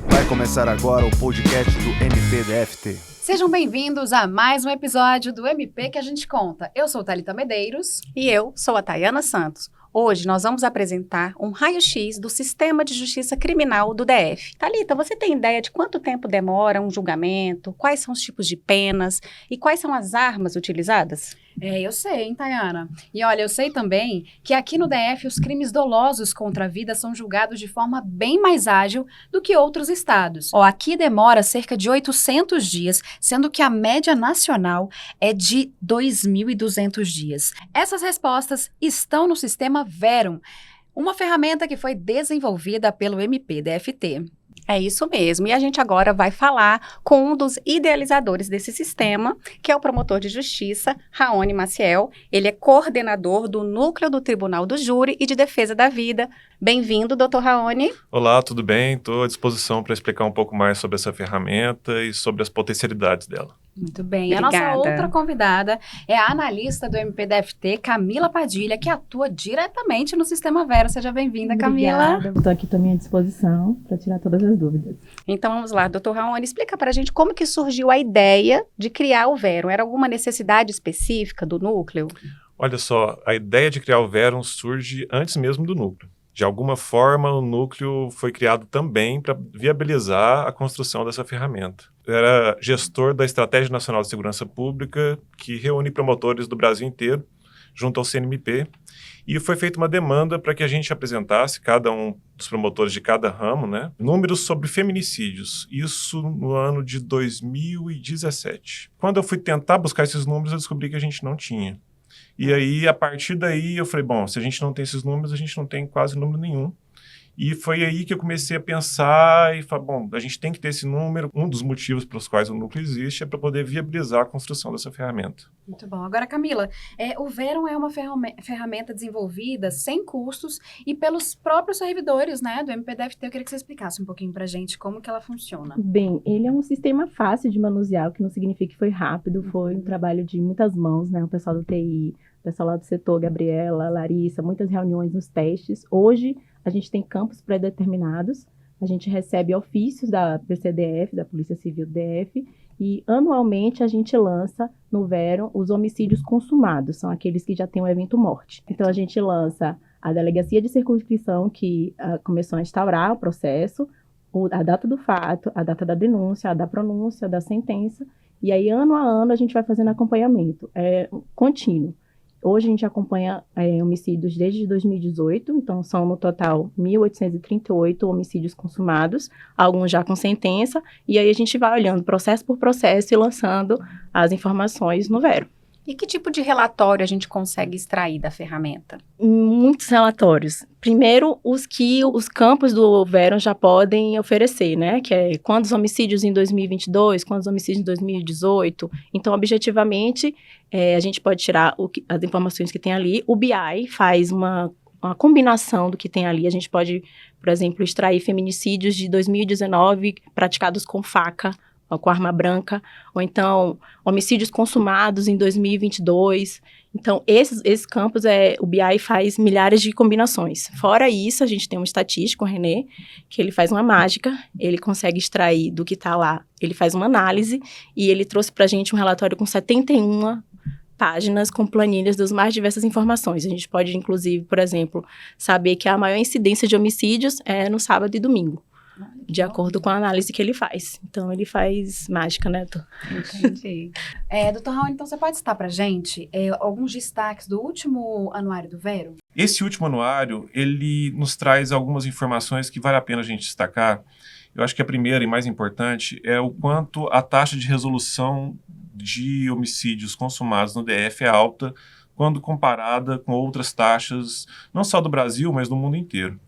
Vai começar agora o podcast do MPDFT. Sejam bem-vindos a mais um episódio do MP que a gente conta. Eu sou Thalita Medeiros. E eu sou a Tayana Santos. Hoje nós vamos apresentar um raio-x do Sistema de Justiça Criminal do DF. Thalita, você tem ideia de quanto tempo demora um julgamento? Quais são os tipos de penas? E quais são as armas utilizadas? Eu sei, hein, Tayana? E olha, eu sei também que aqui no DF os crimes dolosos contra a vida são julgados de forma bem mais ágil do que outros estados. Aqui demora cerca de 800 dias, sendo que a média nacional é de 2.200 dias. Essas respostas estão no sistema Verum, uma ferramenta que foi desenvolvida pelo MPDFT. É isso mesmo. E a gente agora vai falar com um dos idealizadores desse sistema, que é o promotor de justiça, Raoni Maciel. Ele é coordenador do Núcleo do Tribunal do Júri e de Defesa da Vida. Bem-vindo, doutor Raoni. Olá, tudo bem? Estou à disposição para explicar um pouco mais sobre essa ferramenta e sobre as potencialidades dela. Muito bem. Obrigada. A nossa outra convidada é a analista do MPDFT, Camila Padilha, que atua diretamente no Sistema Verum. Seja bem-vinda, Camila. Obrigada, estou aqui também à disposição para tirar todas as dúvidas. Então vamos lá, doutor Raoni, explica para a gente como que surgiu a ideia de criar o Verum. Era alguma necessidade específica do núcleo? Olha só, a ideia de criar o Verum surge antes mesmo do núcleo. De alguma forma, o núcleo foi criado também para viabilizar a construção dessa ferramenta. Eu era gestor da Estratégia Nacional de Segurança Pública, que reúne promotores do Brasil inteiro, junto ao CNMP, e foi feita uma demanda para que a gente apresentasse, cada um dos promotores de cada ramo, né, números sobre feminicídios, isso no ano de 2017. Quando eu fui tentar buscar esses números, eu descobri que a gente não tinha. E aí, a partir daí, eu falei, bom, se a gente não tem esses números, a gente não tem quase número nenhum. E foi aí que eu comecei a pensar e falar, bom, a gente tem que ter esse número. Um dos motivos pelos quais o núcleo existe é para poder viabilizar a construção dessa ferramenta. Muito bom. Agora, Camila, o Verum é uma ferramenta desenvolvida sem custos e pelos próprios servidores, né, do MPDFT. Eu queria que você explicasse um pouquinho para a gente como que ela funciona. Bem, ele é um sistema fácil de manusear, o que não significa que foi rápido, foi um trabalho de muitas mãos, né, o pessoal do TI, o pessoal lá do setor, Gabriela, Larissa, muitas reuniões nos testes. Hoje, a gente tem campos pré-determinados, a gente recebe ofícios da PCDF, da Polícia Civil do DF, e anualmente a gente lança no Verum os homicídios consumados, são aqueles que já têm um evento morte. Então a gente lança a delegacia de circunscrição que começou a instaurar o processo, a data do fato, a data da denúncia, a da pronúncia, da sentença, e aí ano a ano a gente vai fazendo acompanhamento, contínuo. Hoje a gente acompanha homicídios desde 2018, então são no total 1.838 homicídios consumados, alguns já com sentença, e aí a gente vai olhando processo por processo e lançando as informações no Verum. E que tipo de relatório a gente consegue extrair da ferramenta? Muitos relatórios. Primeiro, os que os campos do Verum já podem oferecer, né? Que é quantos homicídios em 2022, quantos homicídios em 2018. Então, objetivamente, a gente pode tirar as informações que tem ali. O BI faz uma combinação do que tem ali. A gente pode, por exemplo, extrair feminicídios de 2019 praticados com faca, ou com arma branca, ou então homicídios consumados em 2022. Então, esses campos, o BI faz milhares de combinações. Fora isso, a gente tem um estatístico, o René, que ele faz uma mágica, ele consegue extrair do que está lá, ele faz uma análise, e ele trouxe para a gente um relatório com 71 páginas com planilhas das mais diversas informações. A gente pode, inclusive, por exemplo, saber que a maior incidência de homicídios é no sábado e domingo, de acordo com a análise que ele faz. Então, ele faz mágica, né? Entendi. Doutor Raoni, então você pode citar pra gente alguns destaques do último anuário do Verum? Esse último anuário, ele nos traz algumas informações que vale a pena a gente destacar. Eu acho que a primeira e mais importante é o quanto a taxa de resolução de homicídios consumados no DF é alta quando comparada com outras taxas, não só do Brasil, mas do mundo inteiro.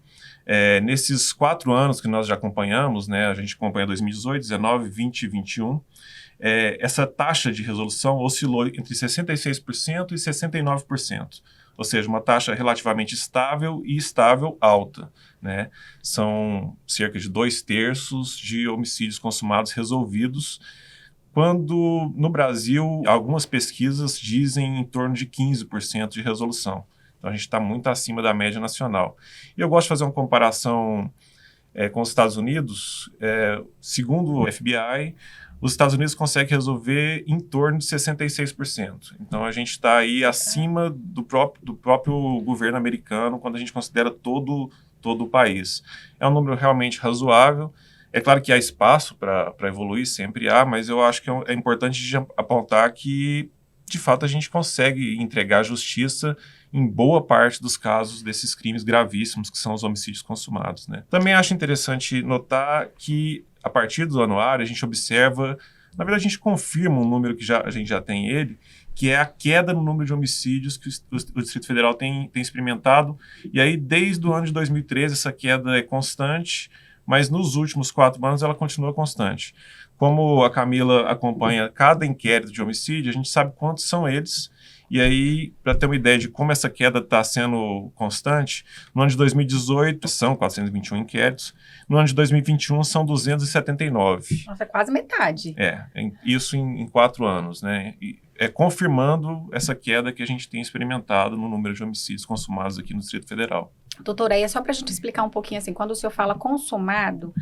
Nesses 4 anos que nós já acompanhamos, né, a gente acompanha 2018, 19, 20 e 21, essa taxa de resolução oscilou entre 66% e 69%, ou seja, uma taxa relativamente estável e estável alta, né? São cerca de 2/3 de homicídios consumados resolvidos, quando no Brasil algumas pesquisas dizem em torno de 15% de resolução. Então a gente está muito acima da média nacional. E eu gosto de fazer uma comparação com os Estados Unidos, segundo o FBI, os Estados Unidos conseguem resolver em torno de 66%. Então, a gente está aí acima do próprio governo americano quando a gente considera todo o país. É um número realmente razoável. É claro que há espaço para evoluir, sempre há, mas eu acho que é importante apontar que, de fato, a gente consegue entregar justiça em boa parte dos casos desses crimes gravíssimos que são os homicídios consumados, né? Também acho interessante notar que, a partir do anuário, a gente observa, na verdade, a gente confirma um número que a gente já tem ele, que é a queda no número de homicídios que o Distrito Federal tem experimentado. E aí, desde o ano de 2013, essa queda é constante, mas nos últimos 4 anos ela continua constante. Como a Camila acompanha cada inquérito de homicídio, a gente sabe quantos são eles. E aí, para ter uma ideia de como essa queda está sendo constante, no ano de 2018 são 421 inquéritos, no ano de 2021 são 279. Nossa, é quase metade. Isso em 4 anos, né? E confirmando essa queda que a gente tem experimentado no número de homicídios consumados aqui no Distrito Federal. Doutora, aí é só para a gente explicar um pouquinho assim, quando o senhor fala consumado,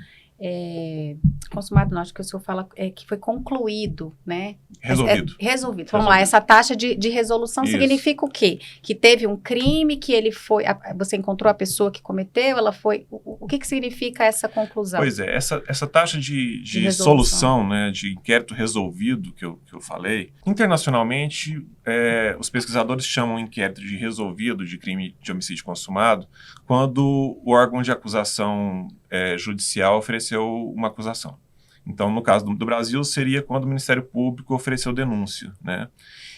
consumado não, acho que o senhor fala que foi concluído, né? Resolvido. Resolvido. Vamos lá, essa taxa de resolução Isso. significa o quê? Que teve um crime, que ele foi, você encontrou a pessoa que cometeu, ela foi, o que significa essa conclusão? Pois é, essa taxa de resolução, solução, né, de inquérito resolvido que eu falei, internacionalmente, os pesquisadores chamam inquérito de resolvido de crime de homicídio consumado quando o órgão de acusação judicial ofereceu uma acusação. Então, no caso do Brasil, seria quando o Ministério Público ofereceu denúncia, né?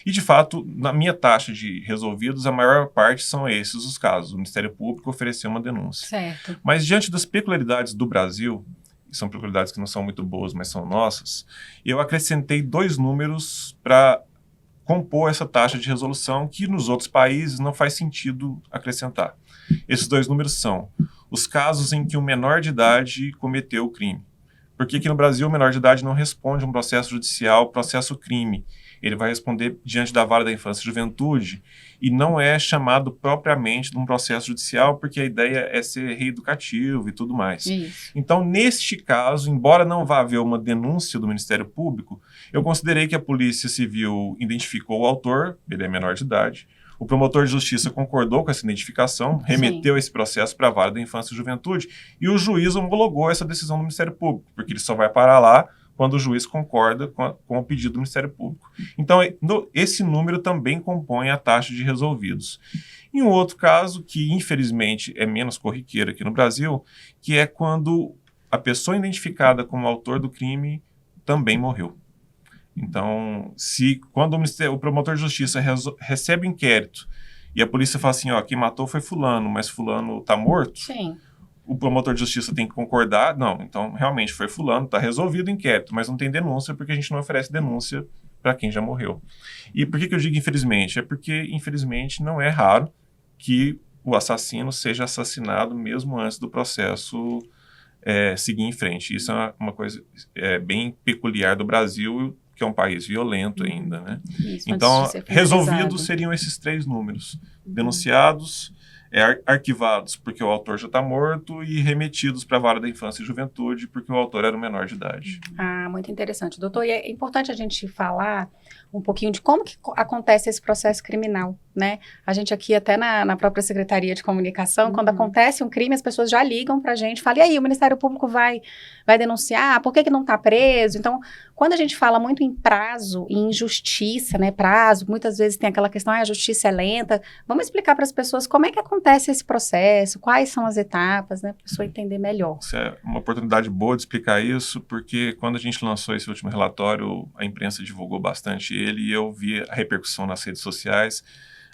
E, de fato, na minha taxa de resolvidos, a maior parte são esses os casos. O Ministério Público ofereceu uma denúncia. Certo. Mas, diante das peculiaridades do Brasil, e são peculiaridades que não são muito boas, mas são nossas, eu acrescentei 2 números para compor essa taxa de resolução que nos outros países não faz sentido acrescentar. Esses 2 números são os casos em que o menor de idade cometeu o crime. Porque aqui no Brasil o menor de idade não responde a um processo judicial, processo crime. Ele vai responder diante da Vara da Infância e Juventude e não é chamado propriamente de um processo judicial porque a ideia é ser reeducativo e tudo mais. Isso. Então, neste caso, embora não vá haver uma denúncia do Ministério Público, eu considerei que a Polícia Civil identificou o autor, ele é menor de idade, o promotor de justiça concordou com essa identificação, remeteu esse processo para a Vara da Infância e Juventude e o juiz homologou essa decisão do Ministério Público, porque ele só vai parar lá quando o juiz concorda com o pedido do Ministério Público. Então, esse número também compõe a taxa de resolvidos. E um outro caso, que infelizmente é menos corriqueiro aqui no Brasil, que é quando a pessoa identificada como autor do crime também morreu. Então, quando o promotor de justiça recebe o inquérito e a polícia fala assim, quem matou foi fulano, mas fulano está morto, Sim. o promotor de justiça tem que concordar, não, então realmente foi fulano, está resolvido o inquérito, mas não tem denúncia porque a gente não oferece denúncia para quem já morreu. E por que eu digo infelizmente? É porque, infelizmente, não é raro que o assassino seja assassinado mesmo antes do processo seguir em frente. Isso é uma coisa bem peculiar do Brasil, que é um país violento ainda, né? Isso, então, antes de ser resolvidos finalizado. seriam esses 3 números. Denunciados, arquivados porque o autor já está morto e remetidos para a Vara da Infância e Juventude porque o autor era um menor de idade. Ah, muito interessante. Doutor, e é importante a gente falar um pouquinho de como que acontece esse processo criminal, né? A gente aqui até na própria Secretaria de Comunicação, quando acontece um crime, as pessoas já ligam pra gente, falam, e aí, o Ministério Público vai denunciar? Por que não está preso? Então, quando a gente fala muito em prazo e em justiça, né, prazo, muitas vezes tem aquela questão, a justiça é lenta. Vamos explicar para as pessoas como é que acontece esse processo, quais são as etapas, né, para a pessoa entender melhor. Isso é uma oportunidade boa de explicar isso, porque quando a gente lançou esse último relatório, a imprensa divulgou bastante ele e eu vi a repercussão nas redes sociais.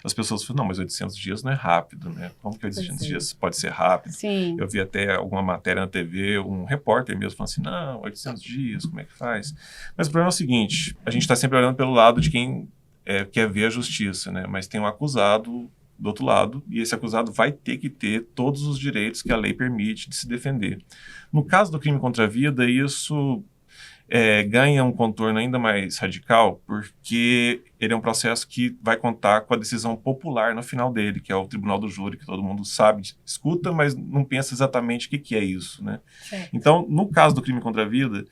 As pessoas falam, não, mas 800 dias não é rápido, né? Como que 800 dias pode ser rápido? Sim. Eu vi até alguma matéria na TV, um repórter mesmo falando assim, não, 800 dias, como é que faz? Mas o problema é o seguinte, a gente está sempre olhando pelo lado de quem quer ver a justiça, né? Mas tem um acusado do outro lado, e esse acusado vai ter que ter todos os direitos que a lei permite de se defender. No caso do crime contra a vida, isso ganha um contorno ainda mais radical, porque ele é um processo que vai contar com a decisão popular no final dele, que é o tribunal do júri, que todo mundo sabe, escuta, mas não pensa exatamente o que é isso, né? Certo. Então, no caso do crime contra a vida,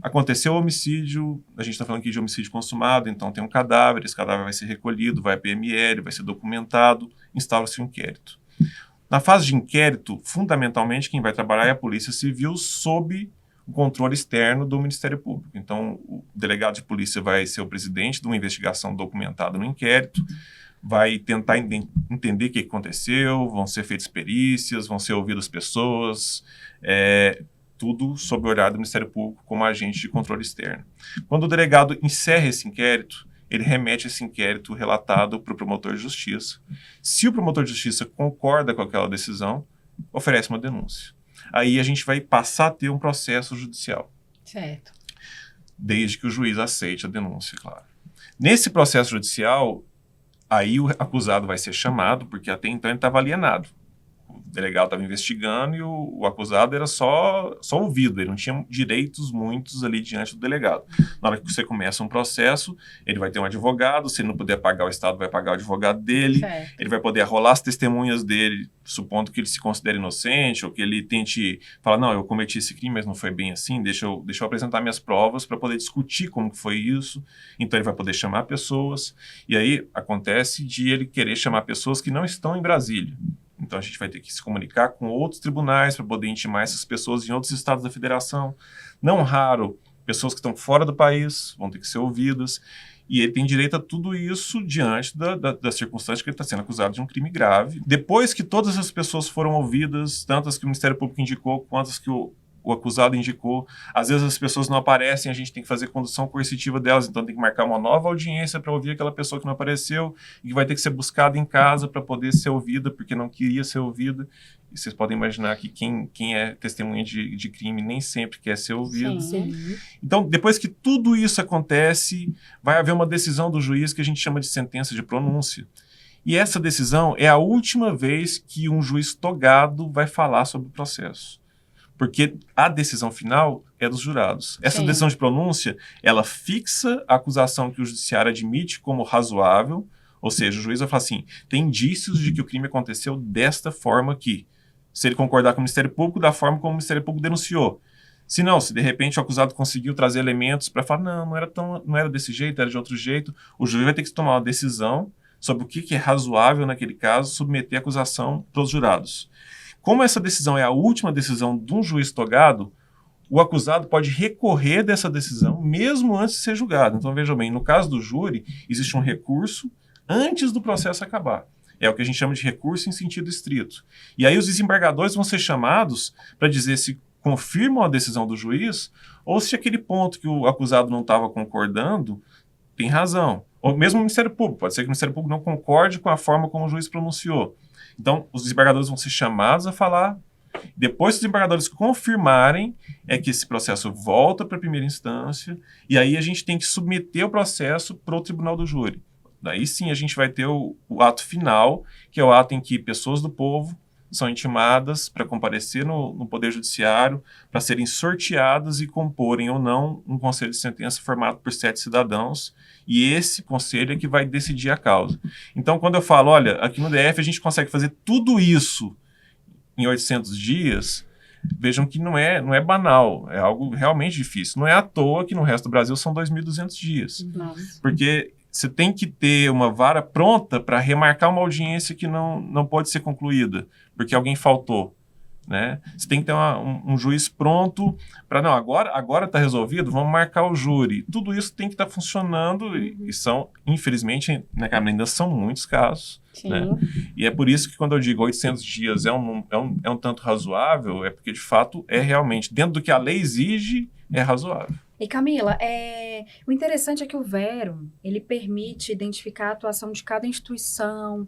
aconteceu o homicídio, a gente está falando aqui de homicídio consumado, então tem um cadáver, esse cadáver vai ser recolhido, vai à PML, vai ser documentado, instaura-se um inquérito. Na fase de inquérito, fundamentalmente, quem vai trabalhar é a Polícia Civil sob o controle externo do Ministério Público. Então, o delegado de polícia vai ser o presidente de uma investigação documentada no inquérito, vai tentar entender o que aconteceu, vão ser feitas perícias, vão ser ouvidas pessoas, tudo sob o olhar do Ministério Público como agente de controle externo. Quando o delegado encerra esse inquérito, ele remete esse inquérito relatado para o promotor de justiça. Se o promotor de justiça concorda com aquela decisão, oferece uma denúncia. Aí a gente vai passar a ter um processo judicial. Certo. Desde que o juiz aceite a denúncia, claro. Nesse processo judicial, aí o acusado vai ser chamado, porque até então ele estava alienado. O delegado estava investigando e o acusado era só ouvido, ele não tinha direitos muitos ali diante do delegado. Na hora que você começa um processo, ele vai ter um advogado, se ele não puder pagar, o Estado vai pagar o advogado dele, Certo. ele vai poder arrolar as testemunhas dele, supondo que ele se considere inocente, ou que ele tente falar, não, eu cometi esse crime, mas não foi bem assim, deixa eu apresentar minhas provas para poder discutir como que foi isso. Então ele vai poder chamar pessoas, e aí acontece de ele querer chamar pessoas que não estão em Brasília. Então a gente vai ter que se comunicar com outros tribunais para poder intimar essas pessoas em outros estados da federação. Não raro, pessoas que estão fora do país vão ter que ser ouvidas. E ele tem direito a tudo isso diante da circunstância que ele está sendo acusado de um crime grave. Depois que todas as pessoas foram ouvidas, tantas que o Ministério Público indicou, quantas que o acusado indicou, às vezes as pessoas não aparecem, a gente tem que fazer condução coercitiva delas, então tem que marcar uma nova audiência para ouvir aquela pessoa que não apareceu e que vai ter que ser buscada em casa para poder ser ouvida, porque não queria ser ouvida. E vocês podem imaginar que quem é testemunha de crime nem sempre quer ser ouvido. Sim. Então, depois que tudo isso acontece, vai haver uma decisão do juiz que a gente chama de sentença de pronúncia. E essa decisão é a última vez que um juiz togado vai falar sobre o processo. Porque a decisão final é dos jurados. Essa Sim. decisão de pronúncia, ela fixa a acusação que o judiciário admite como razoável, ou seja, o juiz vai falar assim, tem indícios de que o crime aconteceu desta forma aqui. Se ele concordar com o Ministério Público, da forma como o Ministério Público denunciou. Se não, se de repente o acusado conseguiu trazer elementos para falar, não era desse jeito, era de outro jeito, o juiz vai ter que tomar uma decisão sobre o que é razoável naquele caso, submeter a acusação para os jurados. Como essa decisão é a última decisão de um juiz togado, o acusado pode recorrer dessa decisão mesmo antes de ser julgado. Então, veja bem, no caso do júri, existe um recurso antes do processo acabar. É o que a gente chama de recurso em sentido estrito. E aí os desembargadores vão ser chamados para dizer se confirmam a decisão do juiz ou se aquele ponto que o acusado não estava concordando tem razão. Ou mesmo o Ministério Público. Pode ser que o Ministério Público não concorde com a forma como o juiz pronunciou. Então, os desembargadores vão ser chamados a falar. Depois que os desembargadores confirmarem, é que esse processo volta para a primeira instância e aí a gente tem que submeter o processo para o tribunal do júri. Daí sim a gente vai ter o ato final, que é o ato em que pessoas do povo são intimadas para comparecer no Poder Judiciário, para serem sorteadas e comporem ou não um conselho de sentença formado por 7 cidadãos, e esse conselho é que vai decidir a causa. Então, quando eu falo, olha, aqui no DF a gente consegue fazer tudo isso em 800 dias, vejam que não é banal, é algo realmente difícil. Não é à toa que no resto do Brasil são 2.200 dias, Nossa. porque você tem que ter uma vara pronta para remarcar uma audiência que não pode ser concluída, porque alguém faltou, né? Você tem que ter um juiz pronto para, não, agora está resolvido, vamos marcar o júri. Tudo isso tem que estar funcionando e são, infelizmente, né, ainda são muitos casos. Sim. Né? E é por isso que quando eu digo 800 dias é um tanto razoável, é porque, de fato, é realmente, dentro do que a lei exige, é razoável. E Camila, o interessante é que o Vero, ele permite identificar a atuação de cada instituição,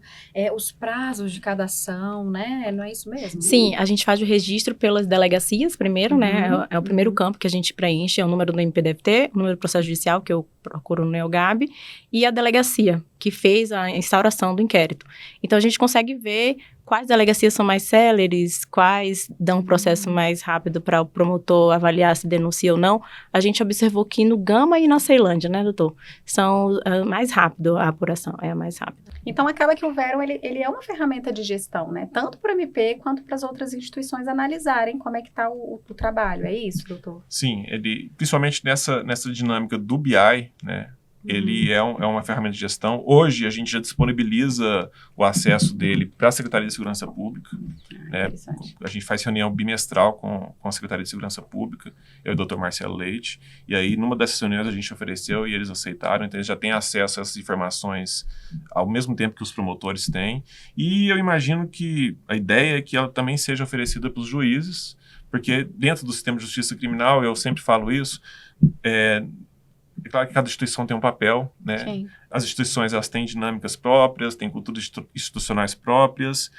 os prazos de cada ação, né? Não é isso mesmo? Sim, a gente faz o registro pelas delegacias primeiro, né? É o primeiro campo que a gente preenche, é o número do MPDFT, o número do processo judicial, que eu procura no NeoGAB, e a delegacia, que fez a instauração do inquérito. Então, a gente consegue ver quais delegacias são mais céleres, quais dão um processo mais rápido para o promotor avaliar se denuncia ou não. A gente observou que no Gama e na Ceilândia, né, doutor? São mais rápido a apuração, é a mais rápida. Então, acaba que o Verum, ele é uma ferramenta de gestão, né? Tanto para o MP quanto para as outras instituições analisarem como é que está o trabalho. É isso, doutor? Sim, ele, principalmente nessa dinâmica do BI, né? Ele é uma ferramenta de gestão. Hoje, a gente já disponibiliza o acesso dele para a Secretaria de Segurança Pública. Né? A gente faz reunião bimestral com a Secretaria de Segurança Pública, eu e o Dr. Marcelo Leite. E aí, numa dessas reuniões, a gente ofereceu e eles aceitaram. Então, eles já têm acesso a essas informações ao mesmo tempo que os promotores têm. E eu imagino que a ideia é que ela também seja oferecida para os juízes, porque dentro do sistema de justiça criminal, eu sempre falo isso, é claro que cada instituição tem um papel, né? Sim. As instituições, elas têm dinâmicas próprias, têm culturas institucionais próprias.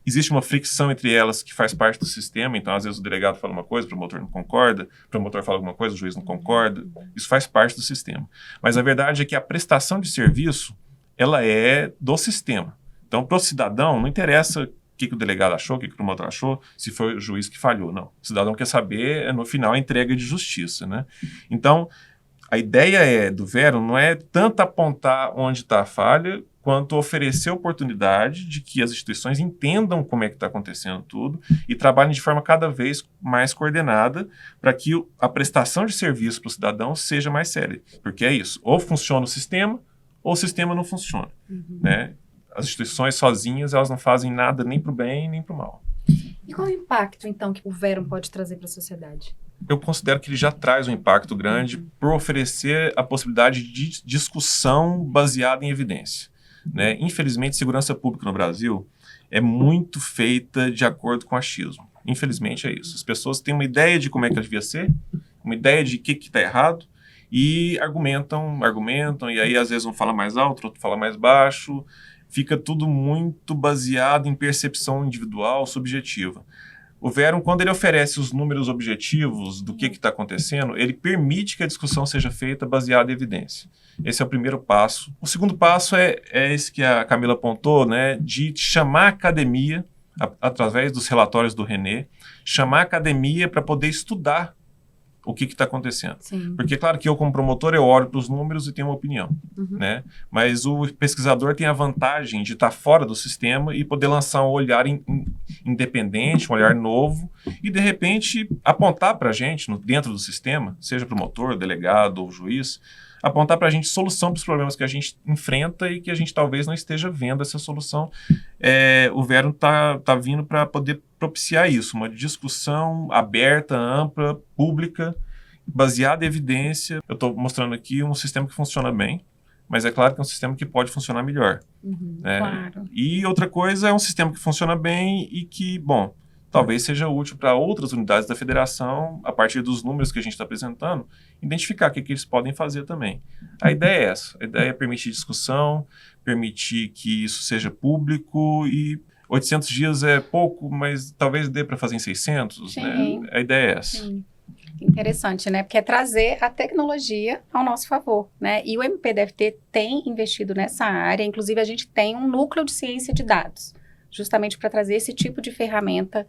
Existe uma fricção entre elas que faz parte do sistema. Então, às vezes, o delegado fala uma coisa, o promotor não concorda, o promotor fala alguma coisa, o juiz não concorda. Isso faz parte do sistema. Mas a verdade é que a prestação de serviço, ela é do sistema. Então, para o cidadão, não interessa o que o delegado achou, o que o promotor achou, se foi o juiz que falhou. Não. O cidadão quer saber, no final, a entrega de justiça, né? Então, a ideia do Verum não é tanto apontar onde está a falha, quanto oferecer oportunidade de que as instituições entendam como é que está acontecendo tudo e trabalhem de forma cada vez mais coordenada para que a prestação de serviço para o cidadão seja mais séria. Porque é isso, ou funciona o sistema, ou o sistema não funciona. Né? As instituições sozinhas, elas não fazem nada nem para o bem nem para o mal. E qual é o impacto, então, que o Verum pode trazer para a sociedade? Eu considero que ele já traz um impacto grande por oferecer a possibilidade de discussão baseada em evidência. Né? Infelizmente, segurança pública no Brasil é muito feita de acordo com achismo. Infelizmente é isso. As pessoas têm uma ideia de como é que ela devia ser, uma ideia de o que está errado, e argumentam, e aí às vezes um fala mais alto, outro fala mais baixo. Fica tudo muito baseado em percepção individual, subjetiva. O Verum, quando ele oferece os números objetivos do que está acontecendo, ele permite que a discussão seja feita baseada em evidência. Esse é o primeiro passo. O segundo passo é esse que a Camila apontou, né, de chamar a academia, através dos relatórios do René, chamar a academia para poder estudar o que está acontecendo. Sim. Porque, claro que eu, como promotor, eu olho para os números e tenho uma opinião, né? Mas o pesquisador tem a vantagem de estar fora do sistema e poder lançar um olhar independente, um olhar novo, e, de repente, apontar para a gente, dentro do sistema, seja promotor, delegado ou juiz, apontar para a gente solução para os problemas que a gente enfrenta e que a gente talvez não esteja vendo essa solução. O Verum tá vindo para poder propiciar isso, uma discussão aberta, ampla, pública, baseada em evidência. Eu estou mostrando aqui um sistema que funciona bem, mas é claro que é um sistema que pode funcionar melhor. Né? Claro. E outra coisa é um sistema que funciona bem e que, bom, talvez seja útil para outras unidades da federação, a partir dos números que a gente está apresentando, identificar o que eles podem fazer também. A ideia é essa. A ideia é permitir discussão, permitir que isso seja público, e 800 dias é pouco, mas talvez dê para fazer em 600. Sim. Né? A ideia é essa. Sim. Interessante, né? Porque é trazer a tecnologia ao nosso favor, né? E o MPDFT tem investido nessa área, inclusive a gente tem um núcleo de ciência de dados, justamente para trazer esse tipo de ferramenta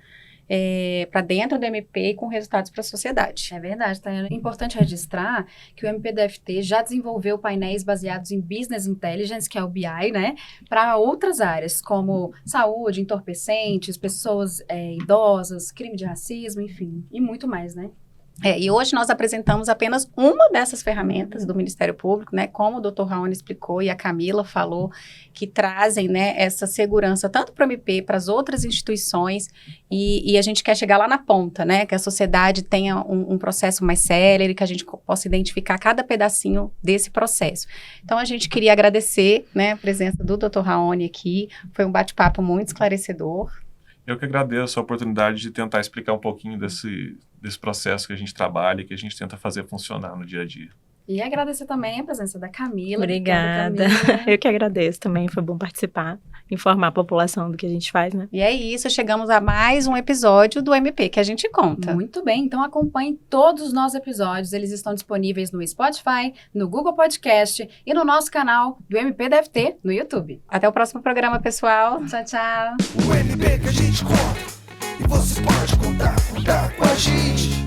para dentro do MP com resultados para a sociedade. É verdade, tá? É importante registrar que o MPDFT já desenvolveu painéis baseados em Business Intelligence, que é o BI, né? Para outras áreas, como saúde, entorpecentes, pessoas idosas, crime de racismo, enfim, e muito mais, né? E hoje nós apresentamos apenas uma dessas ferramentas do Ministério Público, né, como o Dr. Raoni explicou e a Camila falou, que trazem, né, essa segurança tanto para o MP, para as outras instituições, e a gente quer chegar lá na ponta, né, que a sociedade tenha um processo mais célere, que a gente possa identificar cada pedacinho desse processo. Então, a gente queria agradecer, né, a presença do Dr. Raoni aqui, foi um bate-papo muito esclarecedor. Eu que agradeço a oportunidade de tentar explicar um pouquinho desse processo que a gente trabalha e que a gente tenta fazer funcionar no dia a dia. E agradecer também a presença da Camila. Obrigada. Camila. Eu que agradeço também, foi bom participar. informar a população do que a gente faz, né? E é isso, chegamos a mais um episódio do MP que a gente conta. Muito bem, então acompanhe todos os nossos episódios. Eles estão disponíveis no Spotify, no Google Podcast e no nosso canal do MP Deve Ter no YouTube. Até o próximo programa, pessoal. Tchau, tchau. O MP que a gente conta e vocês podem contar com a gente.